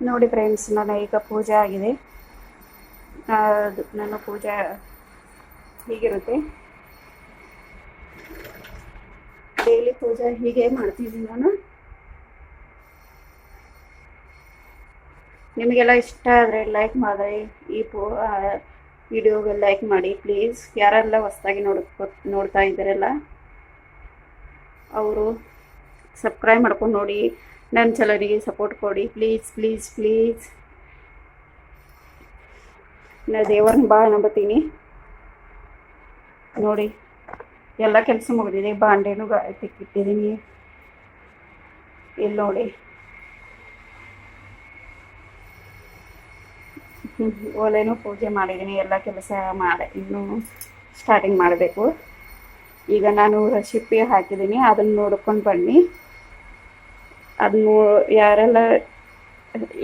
ನೋಡಿ ಫ್ರೆಂಡ್ಸ್, ನಾನು ಈಗ ಪೂಜೆ ಆಗಿದೆ. ನನ್ನ ಪೂಜೆ ಹೀಗಿರುತ್ತೆ. ಡೈಲಿ ಪೂಜೆ ಹೀಗೆ ಮಾಡ್ತಿದ್ದೀನಿ ನಾನು. ನಿಮಗೆಲ್ಲ ಇಷ್ಟ ಆದರೆ ಲೈಕ್ ಮಾಡಿ, ಈ ವಿಡಿಯೋಗೆ ಲೈಕ್ ಮಾಡಿ ಪ್ಲೀಸ್. ಯಾರೆಲ್ಲ ಹೊಸದಾಗಿ ನೋಡ್ತಾ ಇದ್ದಾರಲ್ಲ ಅವರು ಸಬ್ಸ್ಕ್ರೈಬ್ ಮಾಡ್ಕೊಂಡು ನೋಡಿ, ನನ್ನ ಚಾನಲ್ಗೆ ಸಪೋರ್ಟ್ ಕೊಡಿ ಪ್ಲೀಸ್ ಪ್ಲೀಸ್ ಪ್ಲೀಸ್. ನಾನು ದೇವರನ್ನ ಭಾಳ ನಂಬುತ್ತೀನಿ. ನೋಡಿ, ಎಲ್ಲ ಕೆಲಸ ಮುಗಿದಿದೆ. ಬಾಂಡೆನೂ ತೆಕ್ಕಿಟ್ಟಿದ್ದೀನಿ. ಇಲ್ಲಿ ನೋಡಿ, ಒಲೆನೂ ಪೂಜೆ ಮಾಡಿದ್ದೀನಿ. ಎಲ್ಲ ಕೆಲಸ ಮಾಡಿ ಇನ್ನೂ ಸ್ಟಾರ್ಟಿಂಗ್ ಮಾಡಬೇಕು. ಈಗ ನಾನು ರೆಸಿಪಿ ಹಾಕಿದ್ದೀನಿ, ಅದನ್ನು ನೋಡ್ಕೊಂಡು ಬನ್ನಿ. ಅದನ್ನು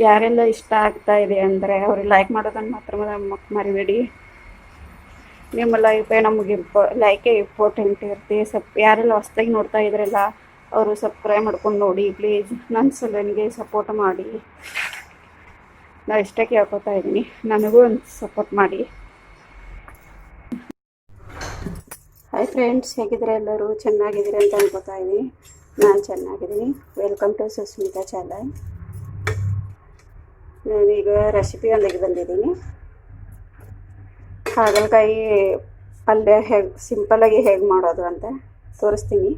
ಯಾರೆಲ್ಲ ಇಷ್ಟ ಆಗ್ತಾ ಇದೆ ಅಂದರೆ ಅವ್ರಿಗೆ ಲೈಕ್ ಮಾಡೋದನ್ನು ಮಾತ್ರ ಮರಿಬೇಡಿ. ನಿಮ್ಮ ಲೈಫೇ ನಮಗೆ ಲೈಕೇ ಇಂಪಾರ್ಟೆಂಟ್ ಇರುತ್ತೆ. ಯಾರೆಲ್ಲ ಹೊಸ್ದಾಗಿ ನೋಡ್ತಾ ಇದ್ರಲ್ಲ ಅವರು ಸಬ್ಸ್ಕ್ರೈಬ್ ಮಾಡ್ಕೊಂಡು ನೋಡಿ ಪ್ಲೀಸ್. ನನ್ನ ಸಲನಿಗೆ ಸಪೋರ್ಟ್ ಮಾಡಿ. ನಾನು ಇಷ್ಟೇ ಕೇಳ್ಕೊತಾ ಇದ್ದೀನಿ, ನನಗೂ ಒಂದು ಸಪೋರ್ಟ್ ಮಾಡಿ. ಹಾಯ್ ಫ್ರೆಂಡ್ಸ್, ಹೇಗಿದ್ರೆ ಎಲ್ಲರೂ ಚೆನ್ನಾಗಿದ್ದೀರಿ ಅಂತ ಅನ್ಕೋತಾ ಇದ್ದೀನಿ. ನಾನು ಚೆನ್ನಾಗಿದ್ದೀನಿ. Welcome to Sushmita channel. ನಾನೀಗ ರೆಸಿಪಿ ಒಂದಿಗೆ ಬಂದಿದ್ದೀನಿ. ಹಾಗಲಕಾಯಿ ಪಲ್ಯ ಸಿಂಪಲ್ಲಾಗಿ ಹೇಗೆ ಮಾಡೋದು ಅಂತ ತೋರಿಸ್ತೀನಿ.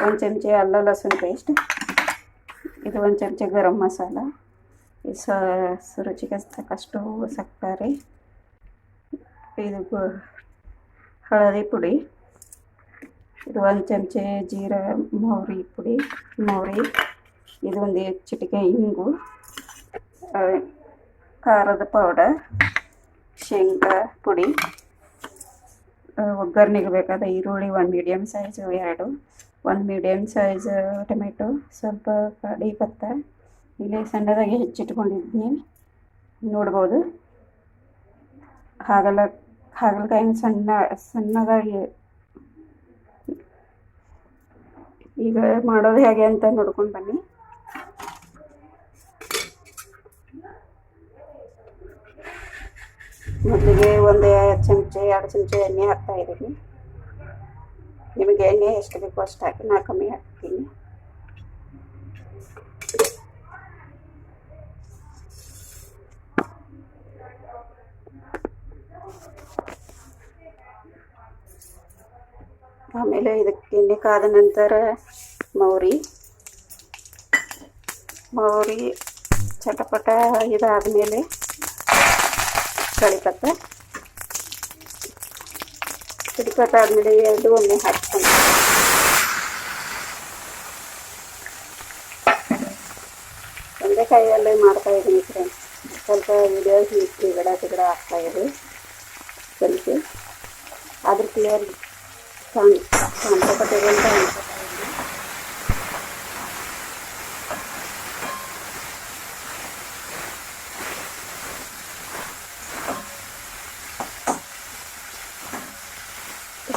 1 ಚಮಚ ಅಲ್ಲ ಲಸೂನ್ ಪೇಸ್ಟ್, ಇದು 1 ಚಮಚ ಗರಂ ಮಸಾಲ, ಇದು ರುಚಿಗೆ ತಕ್ಕಷ್ಟು ಸಕ್ಕರೆ, ಇದು ಹಳದಿ ಪುಡಿ, ಇದು 1 ಚಮಚ ಮೊಹರಿ ಪುಡಿ, ಇದು ಒಂದು ಚಿಟಿಕೆ ಇಂಗು, ಖಾರದ ಪೌಡರ್, ಶೇಂಗಾ ಪುಡಿ, ಒಗ್ಗರಣೆಗೆ ಬೇಕಾದ ಈರುಳ್ಳಿ 1 medium size 2, 1 medium size tomato, ಸ್ವಲ್ಪ ಕಡಿ ಪತ್ತ ಇಲ್ಲಿ ಸಣ್ಣದಾಗಿ ಹೆಚ್ಚಿಟ್ಕೊಂಡಿದ್ದೀನಿ ನೋಡ್ಬೋದು. ಹಾಗಲಕಾಯಿನ ಸಣ್ಣದಾಗಿ. ಈಗ ಮಾಡೋದು ಹೇಗೆ ಅಂತ ನೋಡ್ಕೊಂಡು ಬನ್ನಿ. ಮೊದಲಿಗೆ 1 ಚಮಚ 2 ಚಮಚ ಎಣ್ಣೆ ಹಾಕ್ತಾ ಇದ್ದೀನಿ. ನಿಮಗೆ ಎಣ್ಣೆ ಎಷ್ಟು ಬೇಕೋ ಅಷ್ಟು ಹಾಕಿ, ನಾನು ಕಮ್ಮಿ ಹಾಕ್ತೀನಿ. ಆಮೇಲೆ ಇದಕ್ಕೆ ಎಣ್ಣೆ ಕಾದ ನಂತರ ಮೊಹರಿ ಚಟಪಟ ಇದಾದಮೇಲೆ ಕಡಿಪತ್ತ ಆದಮೇಲೆ 2 ಒಮ್ಮೆ ಹಾಕ್ಕೊಂಡು ಒಂದೇ ಕೈಯಲ್ಲೇ ಮಾಡ್ತಾಯಿದ್ದೀನಿ ಫ್ರೆಂಡ್ಸ್. ಸ್ವಲ್ಪ ವಿಡಿಯೋ ತಿಗಡ ಆಗ್ತಾಯಿದೆ ಸ್ವಲ್ಪ, ಆದರೂ ಕ್ಲಿಯರ್ ಕಾಣ್ತಕ್ಕಂಥದ್ದು ಅಂತ ಅನ್ಕೋತಾ ಇದ್ದೀನಿ.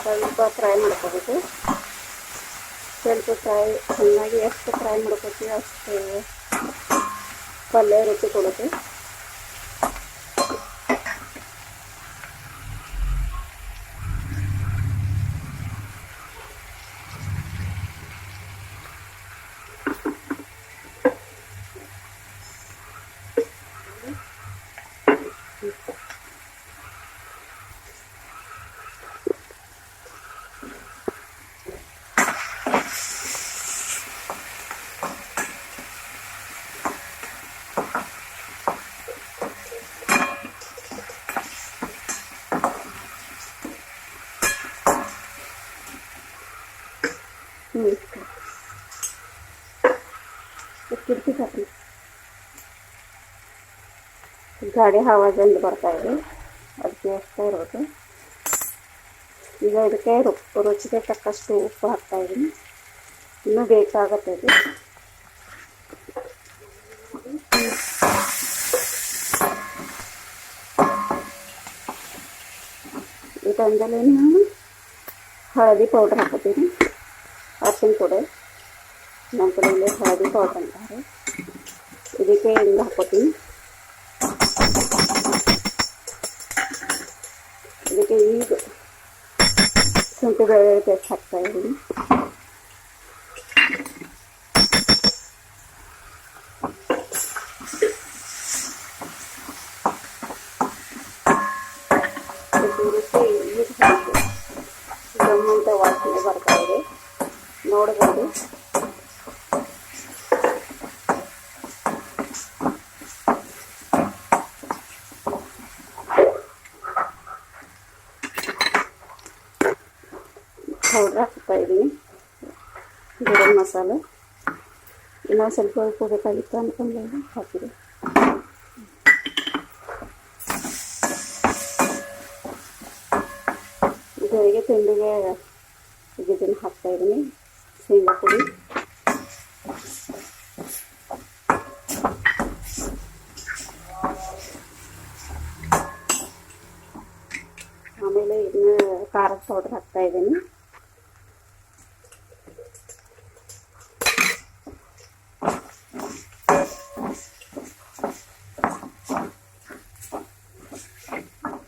ಸ್ವಲ್ಪ ಫ್ರೈ ಮಾಡ್ಕೋಬೇಕು. ಸ್ವಲ್ಪ ಚೆನ್ನಾಗಿ ಎಷ್ಟು ಫ್ರೈ ಮಾಡ್ಕೋತೀವಿ ಅಷ್ಟು ಪಲ್ಯ ರುಚಿ ಕೊಡುತ್ತೆ. ಗಾಡಿ ಆವಾಜಲ್ಲಿ ಬರ್ತಾ ಇದೆ, ಅದಕ್ಕೆ ಅಷ್ಟೇ ಇರಬೇಕು. ಈಗ ಇದಕ್ಕೆ ರುಚಿಗೆ ತಕ್ಕಷ್ಟು ಉಪ್ಪು ಹಾಕ್ತಾ ಇದ್ದೀನಿ. ಇನ್ನೂ ಬೇಕಾಗುತ್ತೆ ಇದು. ಈ ಟೈಮ್ದಲ್ಲಿ ನಾನು ಹಳದಿ ಪೌಡರ್ ಹಾಕೋತೀನಿ, ಅರಿಶಿನ ಪುಡಿ, ನಮ್ಮ ಕಡೆ ಇಲ್ಲಿ ಹಳದಿ ಪೌಡ್ರ್ ಅಂತಾರೆ. ಇದಕ್ಕೆ ಹಿಂಗೆ ಹಾಕೋತೀನಿ. ಇದಕ್ಕೆ ಈಗ ಶುಂಠಿ ಬೆಳ್ಳುಳ್ಳಿ ಪೇಸ್ಟ್ ಹಾಕ್ತಾಯಿದ್ದೀನಿ. ಗಮ್ಮಂತ ವಾಸನೆ ಬರ್ತಾ ಇದೆ ನೋಡ್ಬೋದು. ಪೌಡ್ರ್ ಹಾಕ್ತಾ ಇದ್ದೀನಿ, ಗರಂ ಮಸಾಲೆ. ಇನ್ನೊಂದು ಸ್ವಲ್ಪ ಉಪ್ಪು ಬೇಕಾಗಿತ್ತು ಅಂದ್ಕೊಂಡು ಹಾಕಿದೆ. ಇದರಿಗೆ ತಿಂಡಿಗೆ ಇದನ್ನು ಹಾಕ್ತಾ ಇದ್ದೀನಿ, ಶೇಂಗಾ ಪುಡಿ. ಆಮೇಲೆ ಇದನ್ನ ಖಾರದ ಪೌಡ್ರ್ ಹಾಕ್ತಾ ಇದ್ದೀನಿ.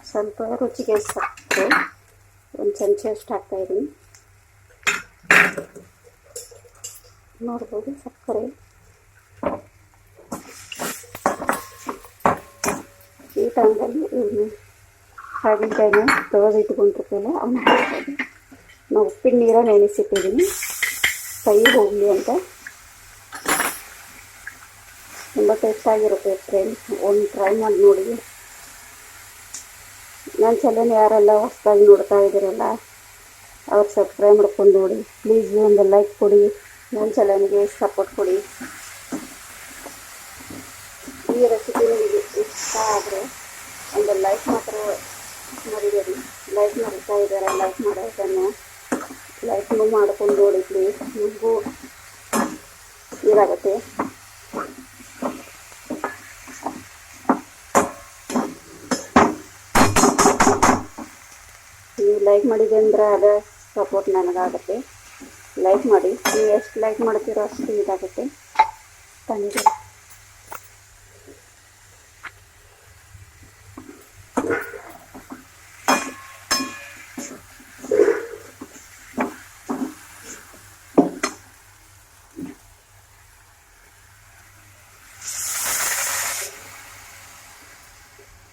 ಸ್ವಲ್ಪ ರುಚಿಗೆ ಸಕ್ಕರೆ ಒಂದು ಚಮಚಷ್ಟು ಹಾಕ್ತಾಯಿದ್ದೀನಿ. ನೋಡ್ಬೋದು ಸಕ್ಕರೆ. ಈ ಟೈಮಲ್ಲಿ ಹಾಗಲಕಾಯಿನ ತೊಳೆದಿಟ್ಕೊಂಡಿರ್ತೀವಲ್ಲ ಅವನ್ನ ಹಾಕ್ಬೋದು. ನಾವು ಉಪ್ಪಿನ ನೀರ ನೆನೆಸಿಟ್ಟಿದ್ದೀನಿ ಕೈ ಹೋಗಲಿ ಅಂತ. ತುಂಬ ಟೇಸ್ಟಾಗಿರುತ್ತೆ ಫ್ರೆಂಡ್ಸ್, ಒಂದು ಟ್ರೈ ಮಾಡಿ ನೋಡಿ. ನನ್ನ ಚಾನಲ್ ಯಾರೆಲ್ಲ ಹೊಸದಾಗಿ ನೋಡ್ತಾ ಇದ್ದೀರಲ್ಲ ಅವ್ರು ಸಬ್ಸ್ಕ್ರೈಬ್ ಮಾಡ್ಕೊಂಡು ನೋಡಿ. ಪ್ಲೀಸ್ ಒಂದು ಲೈಕ್ ಕೊಡಿ, ನನ್ನ ಚಾನಲ್ಗೆ ಸಪೋರ್ಟ್ ಕೊಡಿ. ಈ ರೆಸಿಪಿ ನಿಮಗೆ ಇಷ್ಟ ಆದರೆ ಒಂದು ಲೈಕ್ ಮಾತ್ರ ಮರಿಬೇಡಿ. ಲೈಕ್ ಮಾಡ್ತಾ ಇದ್ದಾರೆ, ಲೈಕ್ ಮಾಡೋದನ್ನು ಲೈಕ್ನು ಮಾಡ್ಕೊಂಡು ನೋಡಿ ಪ್ಲೀಸ್. ನಿಮಗೂ ಇದಾಗುತ್ತೆ. ನೀವು ಲೈಕ್ ಮಾಡಿದೆ ಅಂದರೆ ಅದೇ ಸಪೋರ್ಟ್ ನನಗಾಗುತ್ತೆ. ಲೈಕ್ ಮಾಡಿ, ನೀವು ಎಷ್ಟು ಲೈಕ್ ಮಾಡ್ತೀರೋ ಅಷ್ಟು ಇದಾಗುತ್ತೆ. ತಂದೆ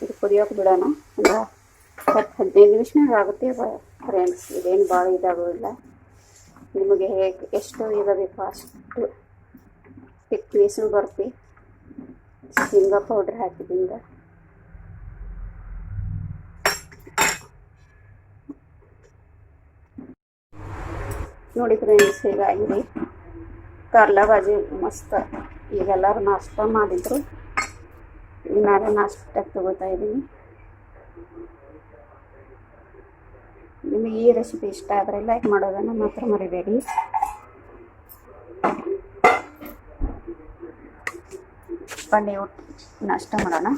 ಇದು ಕುದಿಯೋಕೆ ಬಿಡೋಣ. ಒಂದು 10-15 ನಿಮಿಷನಾಗ ಆಗುತ್ತೆ ಫ್ರೆಂಡ್ಸ್. ಇದೇನು ಭಾಳ ಇದಾಗೋದಿಲ್ಲ. ನಿಮಗೆ ಹೇಗೆ ಎಷ್ಟು ಇರಬೇಕು ಅಷ್ಟು ತಿಕ್ನೆಸ್ಸು ಬರುತ್ತೆ ಶೇಂಗಾ ಪೌಡ್ರ್ ಹಾಕಿದ್ರಿಂದ. ನೋಡಿ ಫ್ರೆಂಡ್ಸ್, ಹೀಗಾಗಿದೆ ಕರ್ಲ ಬಾಜಿ ಮಸ್ತ್. ಈಗೆಲ್ಲರೂ ನಾಷ್ಟ ಮಾಡಿದ್ರು, ಈಗ ನಾನು ನಾಷ್ಟಕ್ಕೆ ತಗೋತಾ ಇದ್ದೀನಿ. ನಿಮಗೆ ಈ ರೆಸಿಪಿ ಇಷ್ಟ ಆದರೆ ಲೈಕ್ ಮಾಡೋದನ್ನು ಮಾತ್ರ ಮರಿಬೇಡಿ. ಬನ್ನಿ ನಾಷ್ಟ ಮಾಡೋಣ.